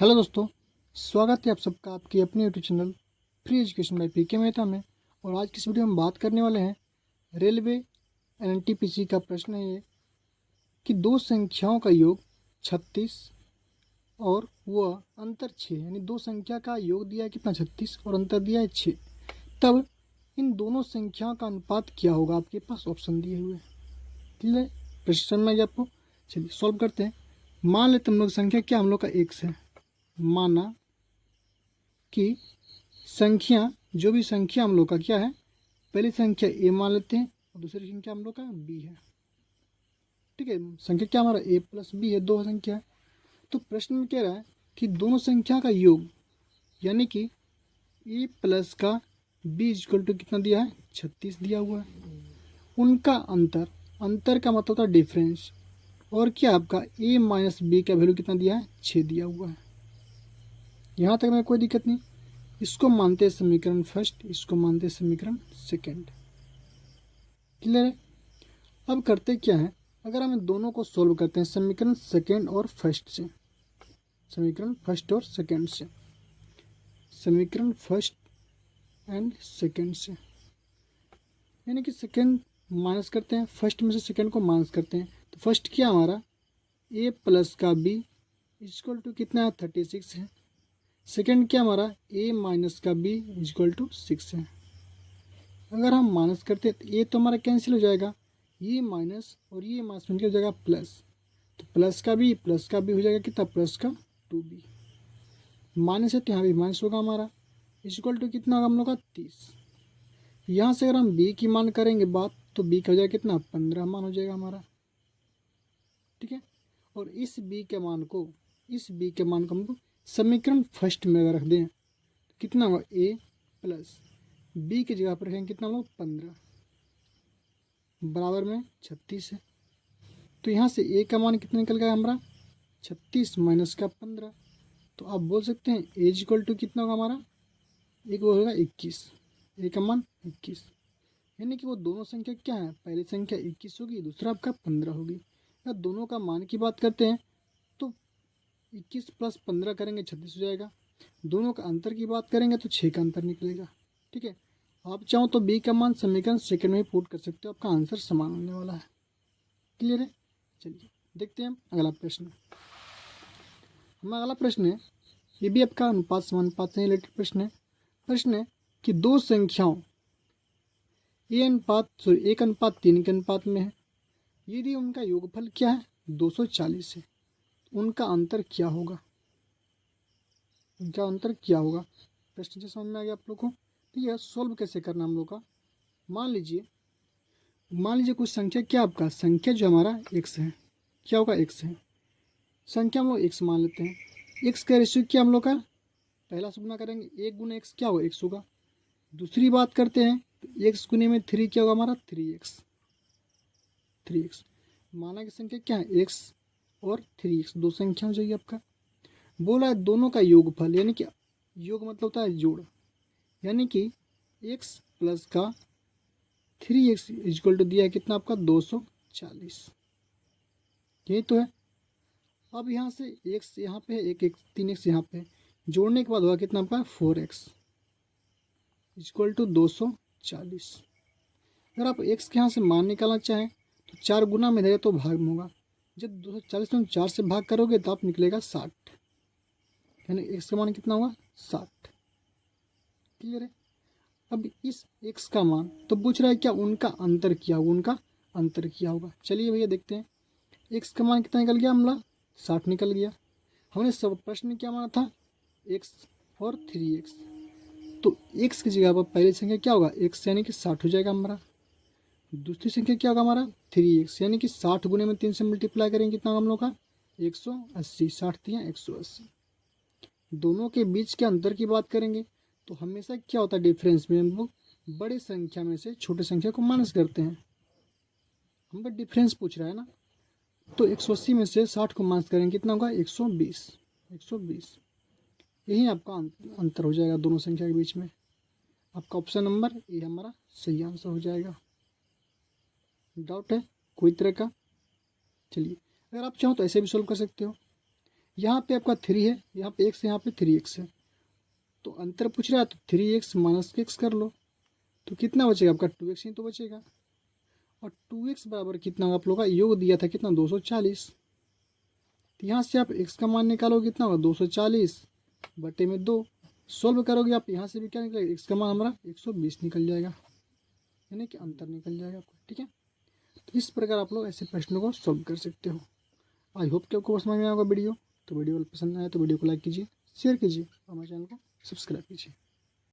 Hello दोस्तों, स्वागत है आप सबका आपकी अपनी YouTube channel free education by PK Mehta में। और आज की इस वीडियो में बात करने वाले हैं रेलवे एनटीपीसी का प्रश्न है ये कि दो संख्याओं का योग 36 और वह अंतर 6, यानी दो संख्या का योग दिया है कितना 36 और अंतर दिया है 6। तब इन दोनों संख्याओं का अनुपात क्या होगा? आपके पास ऑप्शन दिए हुए हैं। क्लियर? प्रश्न समझ में आ गया आपको? चलिए सॉल्व करते हैं। मान लेते हम लोग संख्या क्या हम लोग का x है। माना कि संख्या जो भी संख्या हम लोग का क्या है, पहली संख्या a मान लेते हैं और दूसरी संख्या हम लोग का b है। ठीक है, संख्या क्या हमारा a प्लस b है, दो संख्या है। तो प्रश्न में कह रहा है कि दोनों संख्या का योग, यानी कि a प्लस का b इक्वल टू कितना दिया है 36 दिया हुआ है। उनका अंतर, अंतर का मतलब होता है डिफरेंस, और क्या आपका a माइनस b का वैल्यू कितना दिया है 6 दिया हुआ है। यहाँ तक में कोई दिक्कत नहीं। इसको मानते हैं समीकरण फर्स्ट, इसको मानते हैं समीकरण सेकंड। क्लियर है? अब करते क्या है, अगर हम दोनों को सोल्व करते हैं समीकरण सेकंड और फर्स्ट से, समीकरण फर्स्ट और सेकंड से, समीकरण फर्स्ट एंड सेकंड से, यानी कि सेकंड माइनस करते हैं, फर्स्ट में से सेकंड को माइनस करते हैं। तो फर्स्ट क्या हमारा a प्लस का b इक्वल टू कितना है 36 है। सेकंड क्या हमारा a माइनस का b इक्वल टू 6 है। अगर हम माइनस करते हैं तो ये तो हमारा कैंसिल हो जाएगा, ये माइनस और ये माइनस मिलकर हो जाएगा प्लस। तो प्लस का भी हो जाएगा कितना, प्लस का 2b। माइनस है तो यहाँ भी माइनस होगा हमारा, इक्वल टू कितना होगा हम लोग का 30। यहाँ से अगर हम b की मान करेंगे बात तो b का हो जाएगा कितना 15 मान हो जाएगा हमारा। ठीक है, और इस b के मान को, इस b के मान को हमको समीकरण फर्स्ट में अगर रख दें तो कितना होगा a प्लस b की जगह पर रखेंगे कितना हम लोग 15 बराबर में 36 है। तो यहाँ से a का मान कितना निकल गया हमारा 36 माइनस का 15। तो आप बोल सकते हैं a इक्वल टू कितना होगा हमारा, एक वो होगा 21, a का मान 21, यानी कि वो दोनों संख्या क्या है, पहली संख्या 21 होगी, दूसरा आपका 15 होगी। या दोनों का मान की बात करते हैं तो 21 प्लस 15 करेंगे 36 हो जाएगा। दोनों का अंतर की बात करेंगे तो 6 का अंतर निकलेगा। ठीक है, आप चाहो तो b का मान समीकरण सेकंड में ही पुट कर सकते हो, आपका आंसर समान होने वाला है। क्लियर है? चलिए देखते हैं हम अगला प्रश्न। हमारा अगला प्रश्न है, ये भी आपका अनुपात समानुपात से रिलेटेड प्रश्न है। प्रश्न है कि दो संख्याओं एक अनुपात 3 के अनुपात में है, यदि उनका योगफल क्या है 240 है, उनका अंतर क्या होगा? उनका अंतर क्या होगा? प्रश्न से समझ में आ गया आप लोग को? तो यह सोल्व कैसे करना हम लोग का, मान लीजिए कुछ संख्या क्या आपका, संख्या जो हमारा x है, क्या होगा x है, संख्या हम लोग x मान लेते हैं। x का रेशियो क्या हम लोग का, पहला से गुना करेंगे, 1 गुना x क्या होगा x होगा। दूसरी बात करते हैं तो x गुने में 3 क्या होगा हमारा 3x। माना कि संख्या क्या है x और 3x, दो संख्या हो जाएगी आपका। बोला है दोनों का योगफल, यानी कि योग मतलब होता है जोड़, यानी कि x प्लस का 3x इक्वल टू दिया है कितना आपका 240, यही तो है। अब यहाँ से x यहाँ पे है, एक 3x यहाँ पे, जोड़ने के बाद होगा कितना आपका 4x इक्वल टू 240। अगर आप x के यहाँ से मान निकालना चाहें तो 4 गुना में रहेगा तो भाग में होगा। जब 240 में 4 से भाग करोगे तो आप निकलेगा 60, यानी x का मान कितना होगा 60। क्लियर है? अब इस x का मान तो पूछ रहा है क्या उनका अंतर क्या होगा, उनका अंतर क्या होगा। चलिए भैया देखते हैं, x का मान कितना निकल गया हमारा 60 निकल गया। हमने सब प्रश्न में क्या माना था x और 3x, तो x की जगह पर पहली संख्या क्या होगा x यानी कि 60 हो जाएगा हमारा। दूसरी संख्या क्या होगा हमारा 3x, यानी कि 60 गुने में 3 से मल्टीप्लाई करेंगे कितना हम लोग का 180, 60 दिया 180। दोनों के बीच के अंतर की बात करेंगे तो हमेशा क्या होता है डिफरेंस में हम लोग बड़े संख्या में से छोटे संख्या को माइनस करते हैं। हमको डिफरेंस पूछ रहा है ना, तो 180 में से 60 को माइनस करेंगे कितना होगा 120। यही आपका अंतर हो जाएगा दोनों संख्या के बीच में। आपका ऑप्शन नंबर ए हमारा सही आंसर हो जाएगा। डाउट है कोई तरह का? चलिए अगर आप चाहो तो ऐसे भी सोल्व कर सकते हो, यहाँ पे आपका 3 है, यहाँ पे x है, यहाँ पे 3x है, तो अंतर पूछ रहा है तो 3x माइनस x कर लो, तो कितना बचेगा आपका 2x ही तो बचेगा। और 2x बराबर कितना होगा, आप लोगों का योग दिया था कितना 240, तो यहाँ से आप x का मान निकालोगे कितना होगा 240 बटे में 2, सोल्व करोगे आप, यहाँ से भी क्या निकलेगा x का मान हमारा 120 निकल जाएगा, यानी कि अंतर निकल जाएगा आपको। ठीक है, तो इस प्रकार आप लोग ऐसे प्रश्नों को सॉल्व कर सकते हो। आई होप कि आपको समझ में आएगा वीडियो। तो वीडियो पसंद आया तो वीडियो को लाइक कीजिए, शेयर कीजिए और हमारे चैनल को सब्सक्राइब कीजिए।